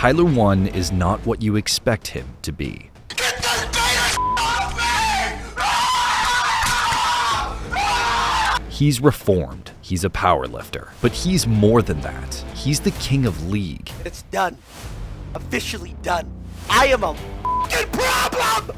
Tyler1 is not what you expect him to be. Get this beta off me! He's reformed. He's a powerlifter. But he's more than that. He's the king of League. It's done. Officially done. I am a f***ing problem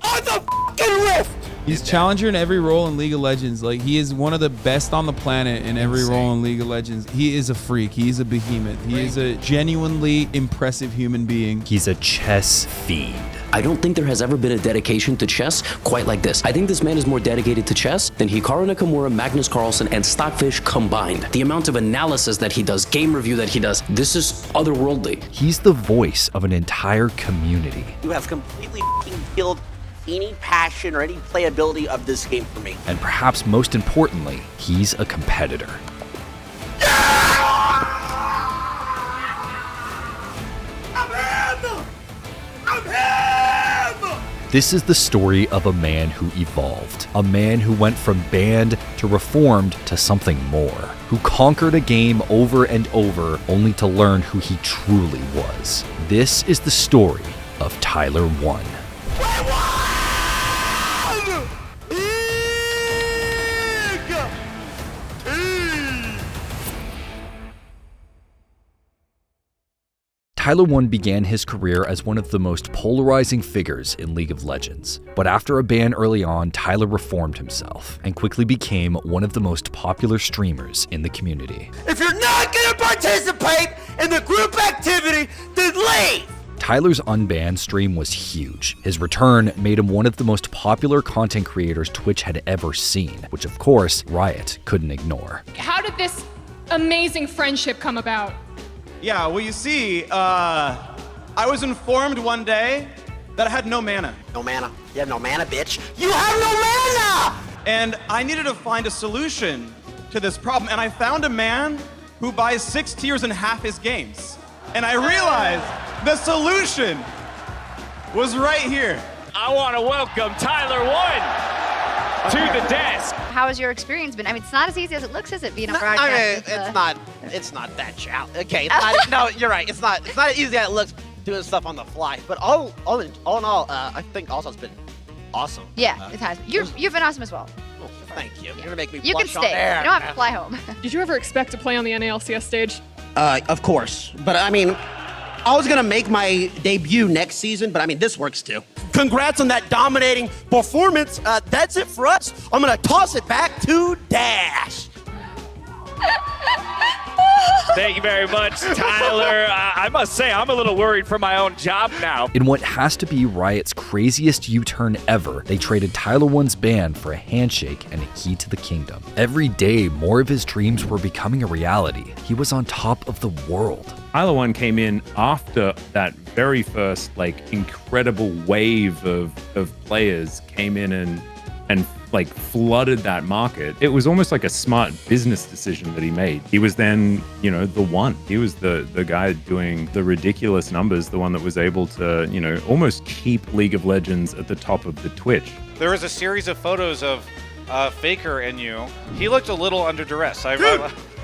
on the f***ing Rift! He's challenger in every role in League of Legends. Like, he is one of the best on the planet in every role in League of Legends. He is a freak. He's a behemoth. He is a genuinely impressive human being. He's a chess fiend. I don't think there has ever been a dedication to chess quite like this. I think this man is more dedicated to chess than Hikaru Nakamura, Magnus Carlsen, and Stockfish combined. The amount of analysis that he does, game review that he does, this is otherworldly. He's the voice of an entire community. You have completely f***ing killed any passion or any playability of this game for me. And perhaps most importantly, he's a competitor. I'm him! This is the story of a man who evolved, a man who went from banned to reformed to something more, who conquered a game over and over only to learn who he truly was. This is the story of Tyler1. Tyler1 began his career as one of the most polarizing figures in League of Legends. But after a ban early on, Tyler reformed himself and quickly became one of the most popular streamers in the community. If you're not gonna participate in the group activity, then leave! Tyler's unbanned stream was huge. His return made him one of the most popular content creators Twitch had ever seen, which of course, Riot couldn't ignore. How did this amazing friendship come about? Yeah, well, you see, I was informed one day that I had no mana. No mana. You have no mana, bitch. You have no mana! And I needed to find a solution to this problem. And I found a man who buys 6 tiers in half his games. And I realized the solution was right here. I want to welcome Tyler1 to the desk. How has your experience been? I mean, it's not as easy as it looks, is it, being a No, broadcaster? I mean, it's not that challenging. Okay, it's not, no, you're right. It's not as easy as it looks doing stuff on the fly. But all in all, I think also it's been awesome. Yeah, it has. You've been awesome as well. Oh, thank you. You're gonna make me You can blush on stay. air. You don't have to fly home. Did you ever expect to play on the NALCS stage? Of course. But I mean, I was gonna make my debut next season, but I mean, this works too. Congrats on that dominating performance. That's it for us. I'm gonna toss it back to Dash. Thank you very much, Tyler. I must say, I'm a little worried for my own job now. In what has to be Riot's craziest U-turn ever, they traded Tyler1's ban for a handshake and a key to the kingdom. Every day, more of his dreams were becoming a reality. He was on top of the world. Tyler1 came in after that very first, incredible wave of players came in and flooded that market. It was almost like a smart business decision that he made. He was then, the one. He was the guy doing the ridiculous numbers, the one that was able to, almost keep League of Legends at the top of the Twitch. There was a series of photos of Faker and you. He looked a little under duress. Dude,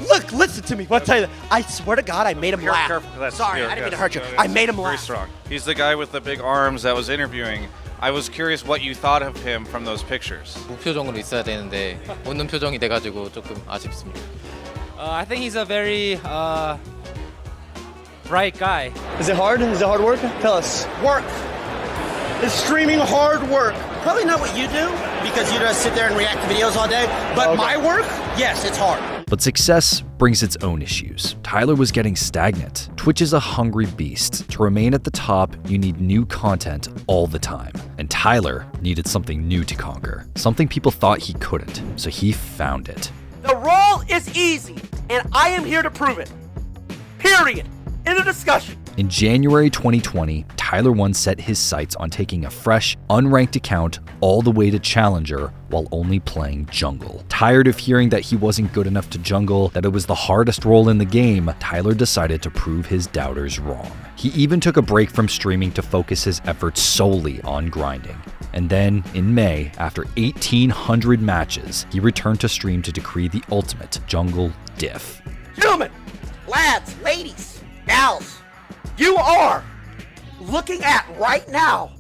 look, listen to me. I'll tell you, I swear to God, I made him laugh. Careful. Sorry, I didn't mean to hurt you. I made him laugh. Very strong. He's the guy with the big arms that was interviewing. I was curious what you thought of him from those pictures. 무표정으로 있어야 되는데 웃는 표정이 돼가지고 조금 아쉽습니다. I think he's a very bright guy. Is it hard? Is it hard work? Tell us. Work. Is streaming hard work? Probably not what you do, because you just sit there and react to videos all day. But my work, yes, it's hard. But success brings its own issues. Tyler was getting stagnant. Twitch is a hungry beast. To remain at the top, you need new content all the time. And Tyler needed something new to conquer, something people thought he couldn't, so he found it. The role is easy, and I am here to prove it. Period. End of discussion. In January 2020, Tyler1 set his sights on taking a fresh, unranked account all the way to Challenger while only playing jungle. Tired of hearing that he wasn't good enough to jungle, that it was the hardest role in the game, Tyler decided to prove his doubters wrong. He even took a break from streaming to focus his efforts solely on grinding. And then, in May, after 1,800 matches, he returned to stream to decree the ultimate jungle diff. Gentlemen, lads, ladies, gals, You are looking at right now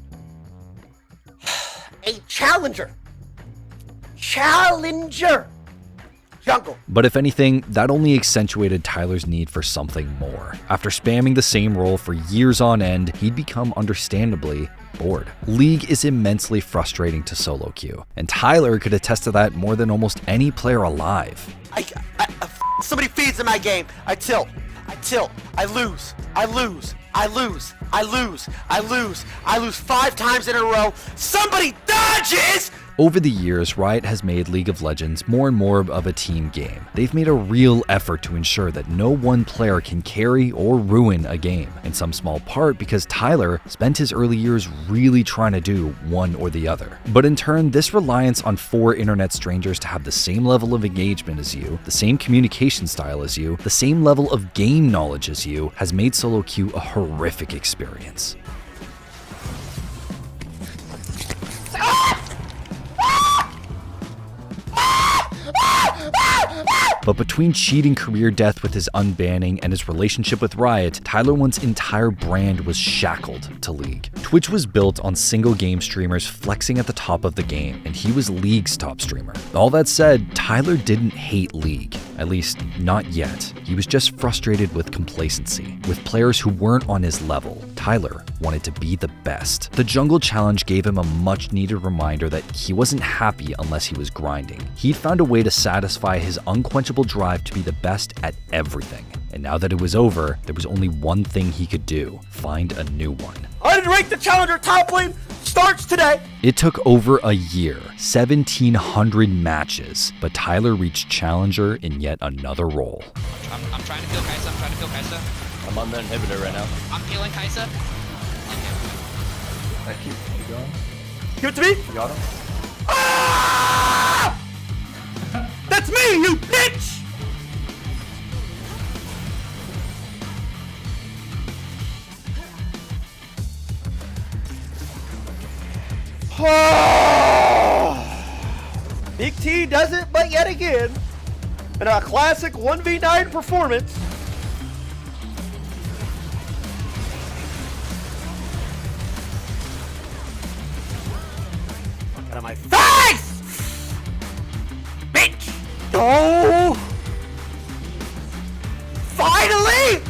a challenger jungle. But if anything, that only accentuated Tyler's need for something more. After spamming the same role for years on end, he'd become understandably bored. League is immensely frustrating to solo queue, and Tyler could attest to that more than almost any player alive. Somebody feeds in my game. I tilt. I lose. I lose 5 times in a row. Somebody dodges! Over the years, Riot has made League of Legends more and more of a team game. They've made a real effort to ensure that no one player can carry or ruin a game, in some small part because Tyler spent his early years really trying to do one or the other. But in turn, this reliance on 4 internet strangers to have the same level of engagement as you, the same communication style as you, the same level of game knowledge as you, has made solo queue a horrific experience. But between cheating career death with his unbanning and his relationship with Riot, Tyler1's entire brand was shackled to League. Twitch was built on single game streamers flexing at the top of the game, and he was League's top streamer. All that said, Tyler didn't hate League. At least, not yet. He was just frustrated with complacency, with players who weren't on his level. Tyler wanted to be the best. The Jungle Challenge gave him a much-needed reminder that he wasn't happy unless he was grinding. He'd found a way to satisfy his unquenchable drive to be the best at everything. And now that it was over, there was only one thing he could do: find a new one. Unranked the Challenger top lane starts today. It took over a year, 1,700 matches, but Tyler reached Challenger in yet another role. I'm trying to kill Kaisa. I'm on the inhibitor right now. I'm killing Kaisa. Keep going. Give it to me. You got him. Ah! That's me, you bitch! Big T does it, but yet again, in a classic 1v9 performance. Out of my face! Bitch! Oh! Finally!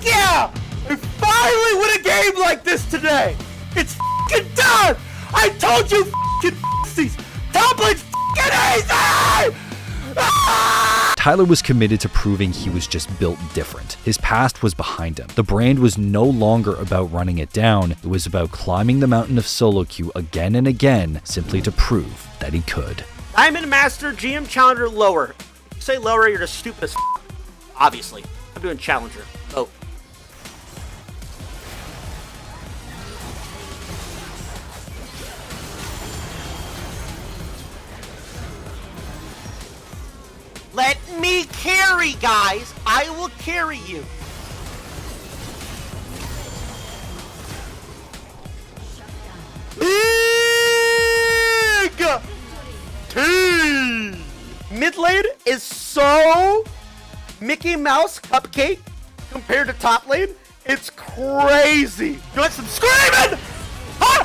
Yeah! I finally win a game like this today! It's f***ing done! I told you f***ing f***sies! Top lane's f***ing easy! Ah! Tyler was committed to proving he was just built different. His past was behind him. The brand was no longer about running it down. It was about climbing the mountain of solo queue again and again, simply to prove that he could. Diamond Master, GM Challenger, lower. If you say lower, you're just stupid as f***. Obviously. I'm doing Challenger. Oh. Let me carry, guys. I will carry you. Big T. Mid lane is so Mickey Mouse cupcake compared to top lane. It's crazy. You want some screaming? Huh?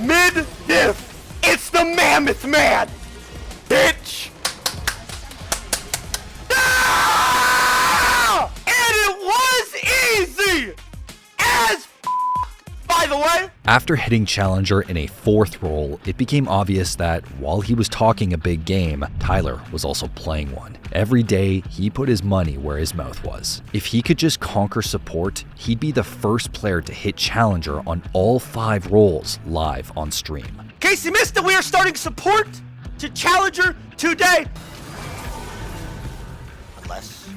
Mid diff. It's the Mammoth Man. Bitch! Ah! And it was easy! As f***, by the way. After hitting Challenger in a 4th role, it became obvious that while he was talking a big game, Tyler was also playing one. Every day, he put his money where his mouth was. If he could just conquer support, he'd be the first player to hit Challenger on all 5 roles live on stream. In case you missed it, we are starting support to Challenger today. Unless.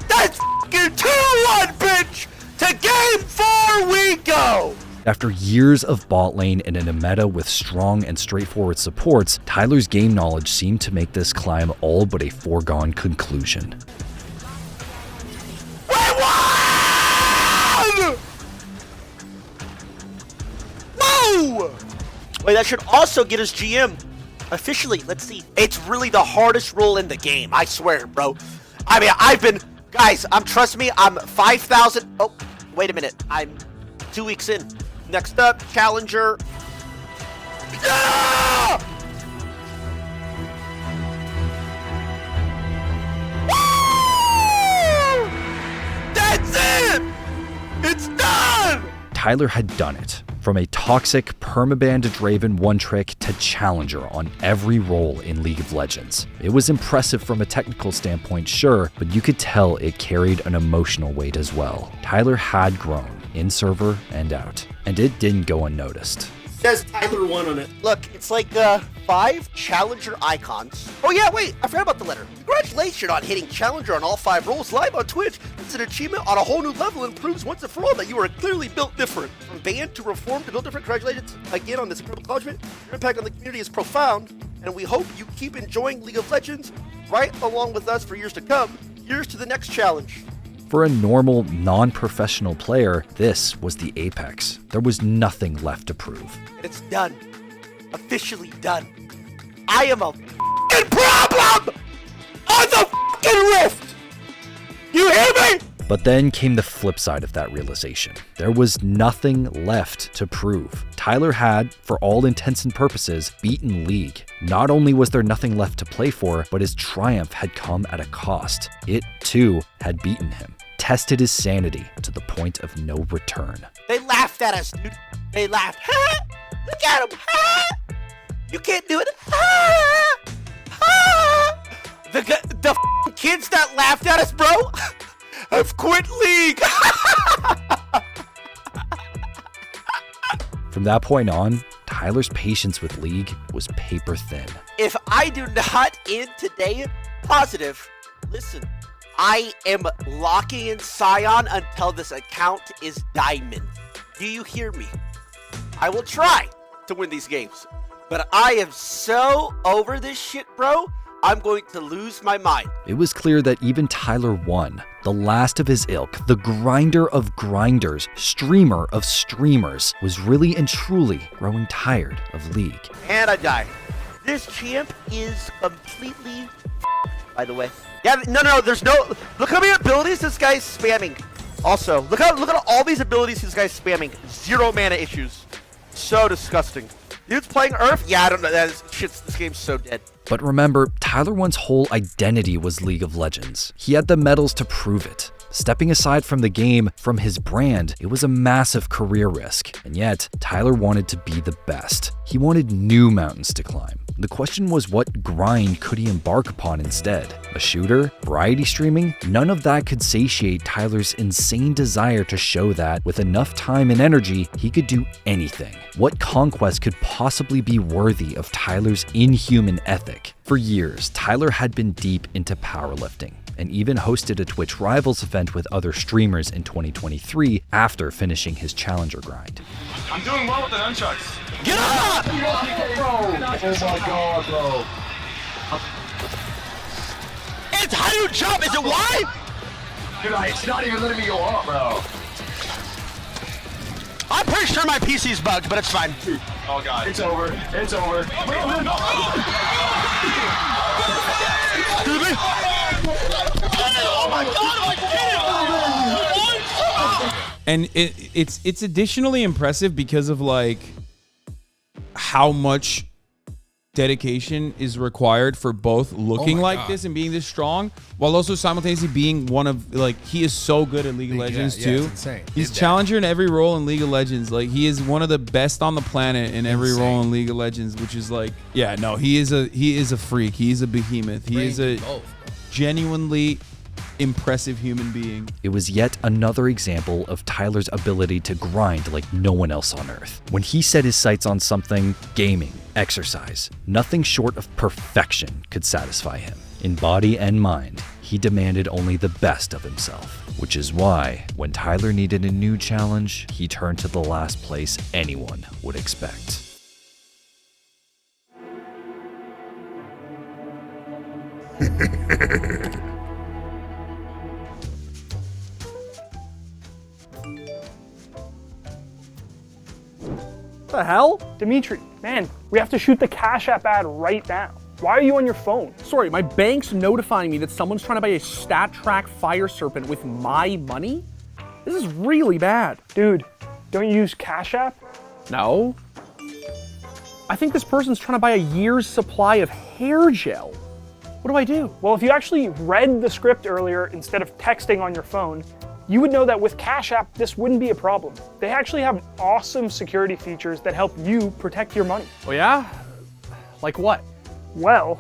That's f***ing 2-1, bitch! To game 4 we go! After years of bot lane and in a meta with strong and straightforward supports, Tyler's game knowledge seemed to make this climb all but a foregone conclusion. We won! Woo! Wait, that should also get us GM. Officially, let's see. It's really the hardest role in the game, I swear, bro. I mean, guys, trust me, I'm 5,000. Oh, wait a minute. I'm 2 weeks in. Next up, Challenger. Yeah! Woo! That's it! It's done! Tyler had done it. From a toxic, permaban-Draven one-trick to challenger on every role in League of Legends. It was impressive from a technical standpoint, sure, but you could tell it carried an emotional weight as well. Tyler had grown, in server and out, and it didn't go unnoticed. Says Tyler1 on it. Look, it's like 5 challenger icons. Oh yeah, wait, I forgot about the letter. Congratulations on hitting challenger on all 5 roles live on Twitch. It's an achievement on a whole new level and proves once and for all that you are clearly built different. From banned to reformed to built different, congratulations again on this incredible accomplishment. Your impact on the community is profound, and we hope you keep enjoying League of Legends right along with us for years to come. Here's to the next challenge. For a normal, non-professional player, this was the apex. There was nothing left to prove. It's done. Officially done. I am a f***ing problem on the f***ing Rift! You hear me? But then came the flip side of that realization. There was nothing left to prove. Tyler had, for all intents and purposes, beaten League. Not only was there nothing left to play for, but his triumph had come at a cost. It, too, had beaten him. Tested his sanity to the point of no return. They laughed at us, dude. They laughed. Ha! Look at them. Ha! You can't do it. Ha! Ha! The f***ing kids that laughed at us, bro, have quit League. From that point on, Tyler's patience with League was paper thin. If I do not end today positive, listen, I am locking in Scion until this account is diamond. Do you hear me? I will try to win these games, but I am so over this shit, bro. I'm going to lose my mind. It was clear that even Tyler1, the last of his ilk, the grinder of grinders, streamer of streamers, was really and truly growing tired of League. And I die. This champ is completely by the way. Yeah, no, there's no, look how many abilities this guy's spamming. Also, look at all these abilities this guy's spamming. 0 mana issues. So disgusting. Dude's playing Earth? Yeah, I don't know. This game's so dead. But remember, Tyler1's whole identity was League of Legends. He had the medals to prove it. Stepping aside from the game, from his brand, it was a massive career risk. And yet, Tyler wanted to be the best. He wanted new mountains to climb. The question was, what grind could he embark upon instead? A shooter? Variety streaming? None of that could satiate Tyler's insane desire to show that, with enough time and energy, he could do anything. What conquest could possibly be worthy of Tyler's inhuman ethic? For years, Tyler had been deep into powerlifting, and even hosted a Twitch Rivals event with other streamers in 2023 after finishing his challenger grind. I'm doing well with the nunchucks. Get up! Oh my god, bro. It's how you jump, is it why? Dude, it's not even letting me go up, bro. I'm pretty sure my PC's bugged, but it's fine. Oh god. It's over. It's over. Excuse me? Oh my god, I did it! And it's additionally impressive because of like how much dedication is required for both looking like this and being this strong, while also simultaneously being one of, like, he is so good at League of Legends too. It's insane. He's challenger in every role in League of Legends. Like, he is one of the best on the planet in every role in League of Legends, which is like, yeah, no, he is a freak. He is a behemoth. He is a genuinely impressive human being. It was yet another example of Tyler's ability to grind like no one else on earth. When he set his sights on something, gaming, exercise, nothing short of perfection could satisfy him. In body and mind, he demanded only the best of himself, which is why, when Tyler needed a new challenge, he turned to the last place anyone would expect. The hell? Dimitri, man, we have to shoot the Cash App ad right now. Why are you on your phone? Sorry, my bank's notifying me that someone's trying to buy a StatTrack Fire Serpent with my money? This is really bad. Dude, don't you use Cash App? No. I think this person's trying to buy a year's supply of hair gel. What do I do? Well, if you actually read the script earlier instead of texting on your phone, you would know that with Cash App, this wouldn't be a problem. They actually have awesome security features that help you protect your money. Oh yeah? Like what? Well,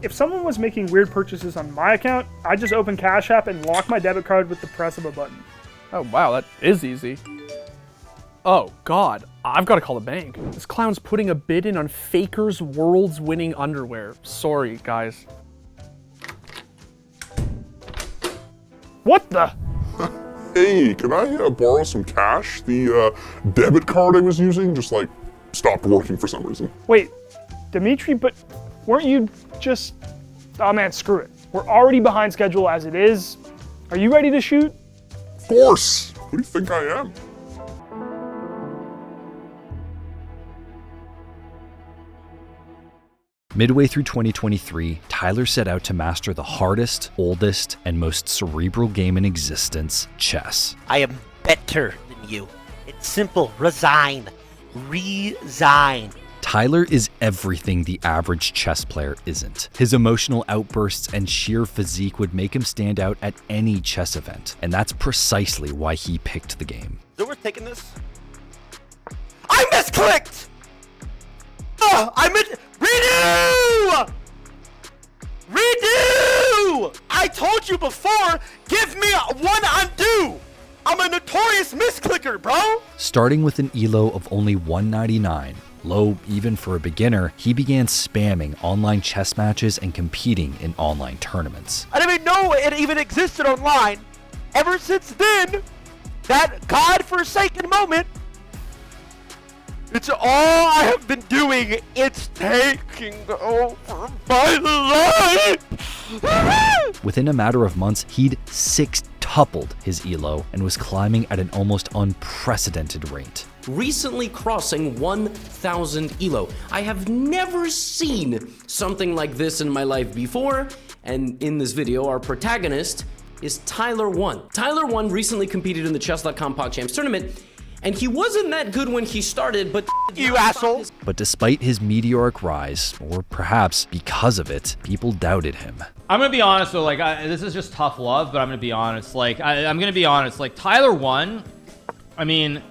if someone was making weird purchases on my account, I'd just open Cash App and lock my debit card with the press of a button. Oh wow, that is easy. Oh God, I've got to call the bank. This clown's putting a bid in on Faker's World's winning underwear. Sorry, guys. What the? Hey, can I borrow some cash? The debit card I was using just like stopped working for some reason. Wait, Dimitri, but weren't you just... Oh man, screw it. We're already behind schedule as it is. Are you ready to shoot? Of course. Who do you think I am? Midway through 2023, Tyler set out to master the hardest, oldest, and most cerebral game in existence, chess. I am better than you. It's simple. Resign. Resign. Tyler is everything the average chess player isn't. His emotional outbursts and sheer physique would make him stand out at any chess event, and that's precisely why he picked the game. Is it worth taking this? I misclicked! I meant redo! Redo! I told you before, give me one undo! I'm a notorious misclicker, bro! Starting with an elo of only 199, low even for a beginner, he began spamming online chess matches and competing in online tournaments. I didn't even know it even existed online. Ever since then, that godforsaken moment, it's all I have been doing. It's taking over my life. Within a matter of months, he'd six-tupled his elo and was climbing at an almost unprecedented rate. Recently crossing 1,000 elo. I have never seen something like this in my life before, and in this video, our protagonist is Tyler1. Tyler1 recently competed in the Chess.com PogChamps tournament, and he wasn't that good when he started, but you asshole! But despite his meteoric rise, or perhaps because of it, people doubted him. I'm gonna be honest though, like this is just tough love, but I'm gonna be honest. Like I'm gonna be honest. Like Tyler1, I mean,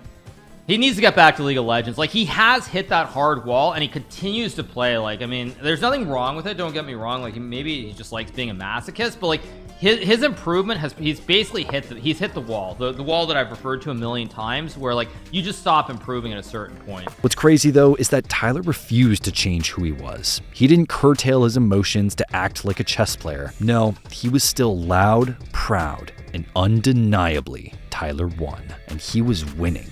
he needs to get back to League of Legends. Like he has hit that hard wall, and he continues to play. Like I mean, there's nothing wrong with it. Don't get me wrong. Like maybe he just likes being a masochist, but like his improvement he's basically hit the wall, the wall that I've referred to a million times, where like you just stop improving at a certain point. What's crazy though is that Tyler refused to change who he was. He didn't curtail his emotions to act like a chess player. No, he was still loud, proud, and undeniably Tyler1, and he was winning.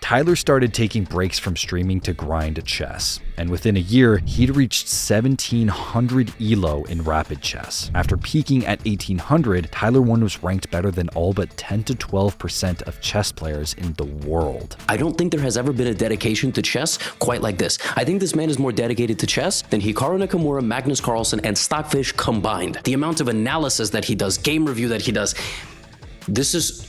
Tyler started taking breaks from streaming to grind at chess, and within a year, he'd reached 1,700 elo in rapid chess. After peaking at 1,800, Tyler1 was ranked better than all but 10 to 12% of chess players in the world. I don't think there has ever been a dedication to chess quite like this. I think this man is more dedicated to chess than Hikaru Nakamura, Magnus Carlsen, and Stockfish combined. The amount of analysis that he does, game review that he does, this is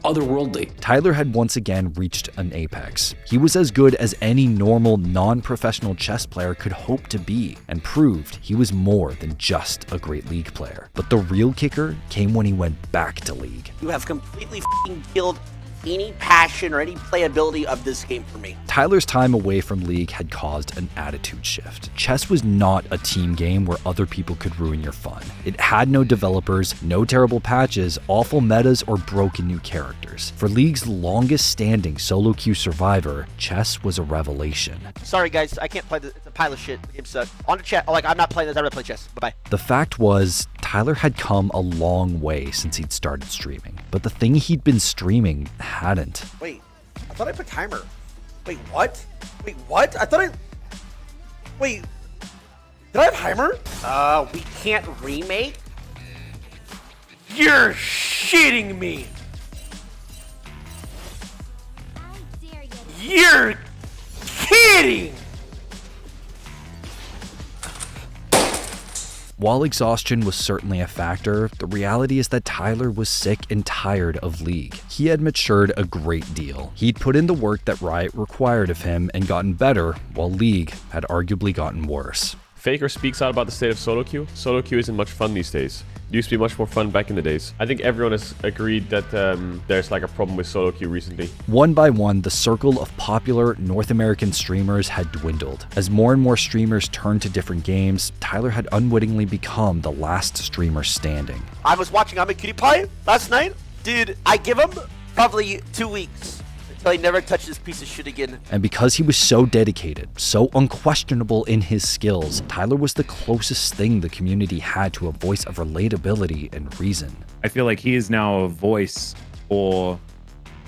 otherworldly. Tyler had once again reached an apex. He was as good as any normal, non-professional chess player could hope to be, and proved he was more than just a great League player. But the real kicker came when he went back to League. You have completely killed any passion or any playability of this game for me. Tyler's time away from League had caused an attitude shift. Chess was not a team game where other people could ruin your fun. It had no developers, no terrible patches, awful metas, or broken new characters. For League's longest standing solo queue survivor, chess was a revelation. Sorry guys, I can't play this. It's a pile of shit. The game sucks. On to chat. Like, I'm not playing this. I'm gonna play chess. Bye-bye. The fact was, Tyler had come a long way since he'd started streaming, but the thing he'd been streaming hadn't. Wait, I thought I put timer. Wait, what? Wait, what? I thought I... Wait, did I have timer? We can't remake? You're shitting me. You're kidding! While exhaustion was certainly a factor, the reality is that Tyler was sick and tired of League. He had matured a great deal. He'd put in the work that Riot required of him and gotten better, while League had arguably gotten worse. Faker speaks out about the state of solo queue. Solo queue isn't much fun these days. It used to be much more fun back in the days. I think everyone has agreed that there's like a problem with solo queue recently. One by one, the circle of popular North American streamers had dwindled. As more and more streamers turned to different games, Tyler had unwittingly become the last streamer standing. I was watching PewDiePie last night. Dude, I give him probably 2 weeks until he never touches this piece of shit again. And because he was so dedicated, so unquestionable in his skills, Tyler was the closest thing the community had to a voice of relatability and reason. I feel like he is now a voice for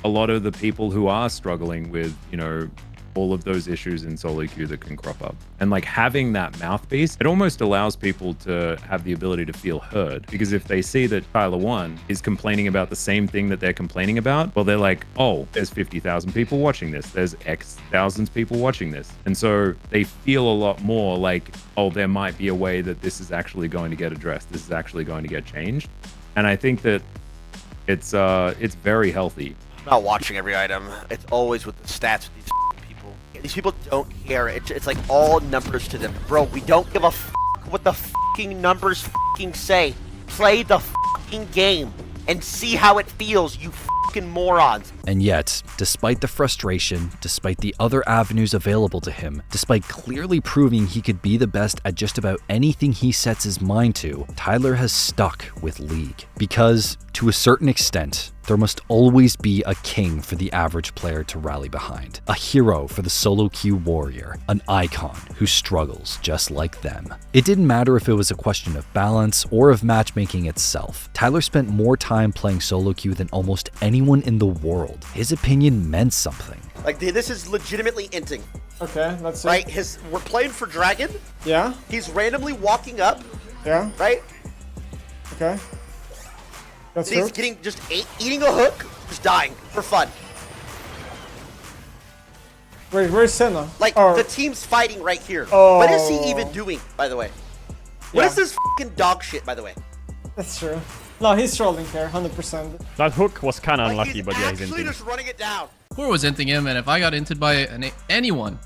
a lot of the people who are struggling with, you know, all of those issues in solo queue that can crop up. And like having that mouthpiece, it almost allows people to have the ability to feel heard. Because if they see that Tyler1 is complaining about the same thing that they're complaining about, well, they're like, oh, there's 50,000 people watching this. There's X thousands people watching this. And so they feel a lot more like, oh, there might be a way that this is actually going to get addressed. This is actually going to get changed. And I think that it's very healthy. I'm not watching every item. It's always with the stats with these people. These people don't care. It's like all numbers to them. Bro, we don't give a f what the fucking numbers fucking say. Play the fucking game and see how it feels, you fucking morons. And yet, despite the frustration, despite the other avenues available to him, despite clearly proving he could be the best at just about anything he sets his mind to, Tyler has stuck with League. Because, to a certain extent, there must always be a king for the average player to rally behind, a hero for the solo queue warrior, an icon who struggles just like them. It didn't matter if it was a question of balance or of matchmaking itself. Tyler spent more time playing solo queue than almost anyone in the world. His opinion meant something. Like, this is legitimately inting. Okay, that's it. Right? We're playing for Dragon. Yeah. He's randomly walking up. Yeah. Right? Okay. That's He's getting just eating a hook, just dying for fun. Wait, where's Senna? Like, the team's fighting right here. What is he even doing, by the way? What is this fucking dog shit, by the way? That's true. No, he's trolling here, 100%. That hook was kind of unlucky, He's but yeah, he's actually inting. just running it down. Core was inting him, and if I got inted by anyone,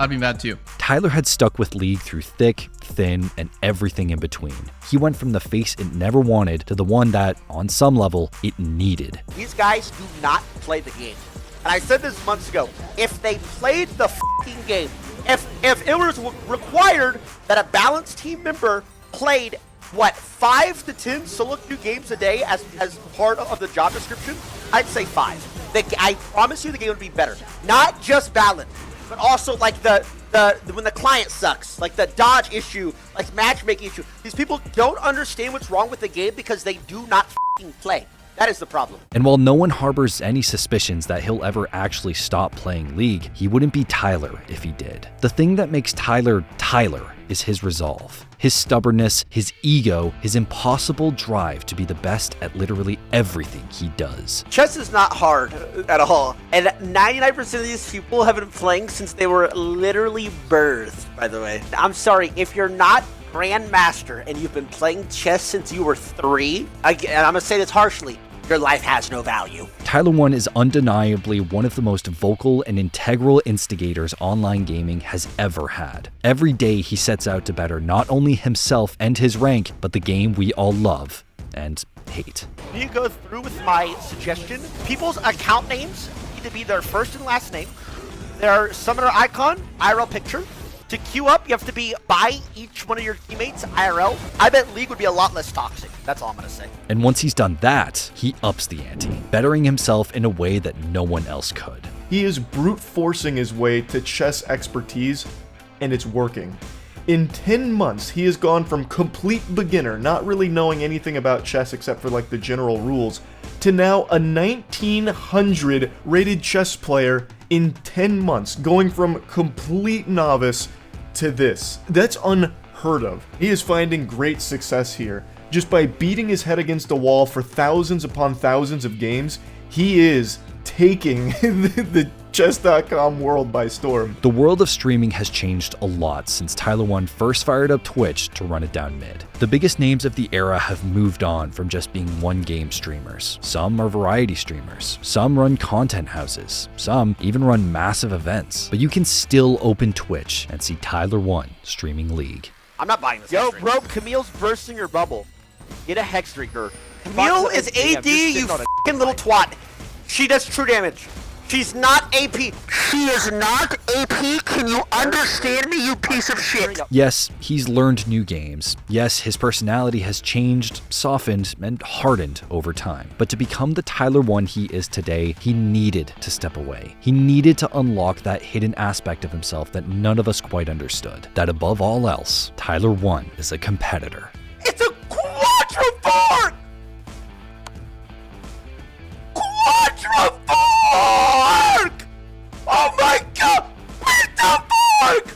I'd be mad too. Tyler had stuck with League through thick, thin, and everything in between. He went from the face it never wanted to the one that, on some level, it needed. These guys do not play the game. And I said this months ago. If they played the fucking game, if it was required that a balanced team member played, what, 5 to 10 solo queue games a day as part of the job description, I'd say 5. I promise you the game would be better. Not just balance, but also like the when the client sucks, like the dodge issue, like matchmaking issue. These people don't understand what's wrong with the game because they do not fucking play. That is the problem. And while no one harbors any suspicions that he'll ever actually stop playing League, he wouldn't be Tyler if he did. The thing that makes Tyler Tyler is his resolve, his stubbornness, his ego, his impossible drive to be the best at literally everything he does. Chess is not hard at all. And 99% of these people have been playing since they were literally birthed, by the way. I'm sorry, if you're not Grandmaster and you've been playing chess since you were 3, and I'm gonna say this harshly, your life has no value. Tyler1 is undeniably one of the most vocal and integral instigators online gaming has ever had. Every day he sets out to better not only himself and his rank, but the game we all love and hate. You go through with my suggestion. People's account names need to be their first and last name, their summoner icon, IRL picture. To queue up, you have to be by each one of your teammates IRL. I bet League would be a lot less toxic. That's all I'm gonna say. And once he's done that, he ups the ante, bettering himself in a way that no one else could. He is brute forcing his way to chess expertise, and it's working. In 10 months, he has gone from complete beginner, not really knowing anything about chess except for like the general rules, to now a 1900 rated chess player in 10 months, going from complete novice to this. That's unheard of. He is finding great success here. Just by beating his head against a wall for thousands upon thousands of games, he is taking the chess.com world by storm. The world of streaming has changed a lot since Tyler1 first fired up Twitch to run it down mid. The biggest names of the era have moved on from just being one-game streamers. Some are variety streamers, some run content houses, some even run massive events. But you can still open Twitch and see Tyler1 streaming League. I'm not buying this. Yo, bro, Camille's bursting her bubble. Get a hex drinker. Camille is AD, you fucking little twat. She does true damage. She's not AP. She is not AP. Can you understand me, you piece of shit? Yes, he's learned new games. Yes, his personality has changed, softened, and hardened over time. But to become the Tyler1 he is today, he needed to step away. He needed to unlock that hidden aspect of himself that none of us quite understood. That above all else, Tyler1 is a competitor. It's a quadrifork! Quadrifork! Oh my god! Beat the fork!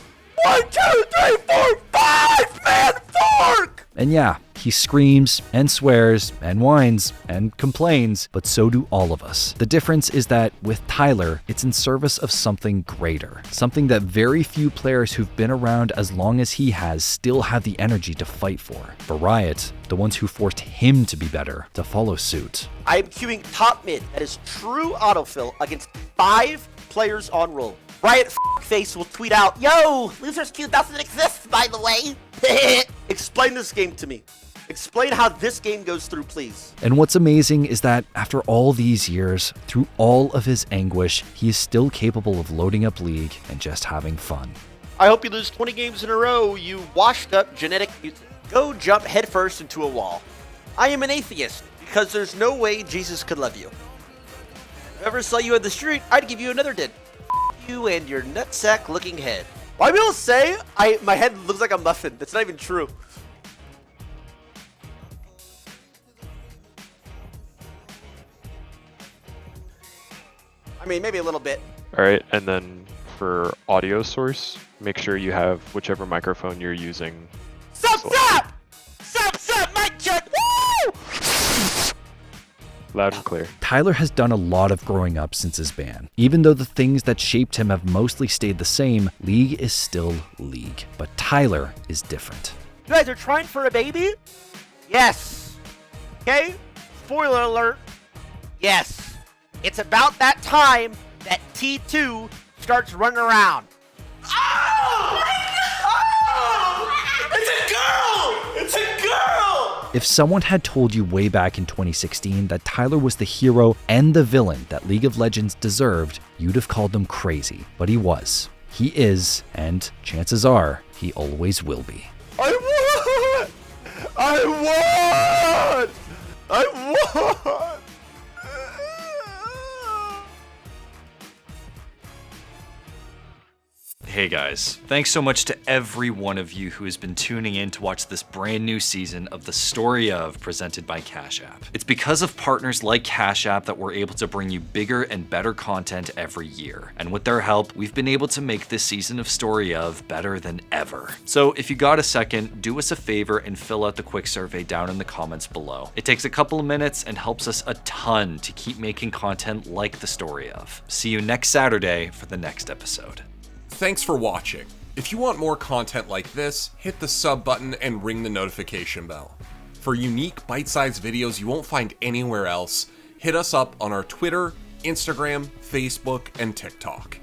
1, 2, 3, 4, 5-man fork! And yeah, he screams and swears and whines and complains, but so do all of us. The difference is that with Tyler, it's in service of something greater, something that very few players who've been around as long as he has still have the energy to fight for. For Riot, the ones who forced him to be better, to follow suit. I am queuing top mid. That is true autofill against 5 players on roll. Riot face will tweet out, "Yo, losers queue doesn't exist, by the way." Explain this game to me. Explain how this game goes through, please. And what's amazing is that after all these years, through all of his anguish, he is still capable of loading up League and just having fun. I hope you lose 20 games in a row, you washed up genetic mutant. Go jump headfirst into a wall. I am an atheist, because there's no way Jesus could love you. If I ever saw you on the street, I'd give you another dent. You and your nutsack looking head. Why people say my head looks like a muffin? That's not even true. I mean, maybe a little bit. All right, and then for audio source, make sure you have whichever microphone you're using. Sup, mic check. Woo! Loud and clear. Tyler has done a lot of growing up since his ban. Even though the things that shaped him have mostly stayed the same, League is still League. But Tyler is different. You guys are trying for a baby? Yes. Okay? Spoiler alert. Yes. It's about that time that T2 starts running around. Oh! It's a girl! It's a girl! If someone had told you way back in 2016 that Tyler was the hero and the villain that League of Legends deserved, you'd have called them crazy. But he was. He is, and chances are, he always will be. I won! Hey guys, thanks so much to every one of you who has been tuning in to watch this brand new season of The Story Of presented by Cash App. It's because of partners like Cash App that we're able to bring you bigger and better content every year. And with their help, we've been able to make this season of Story Of better than ever. So if you got a second, do us a favor and fill out the quick survey down in the comments below. It takes a couple of minutes and helps us a ton to keep making content like The Story Of. See you next Saturday for the next episode. Thanks for watching. If you want more content like this, hit the sub button and ring the notification bell. For unique bite-sized videos you won't find anywhere else, hit us up on our Twitter, Instagram, Facebook, and TikTok.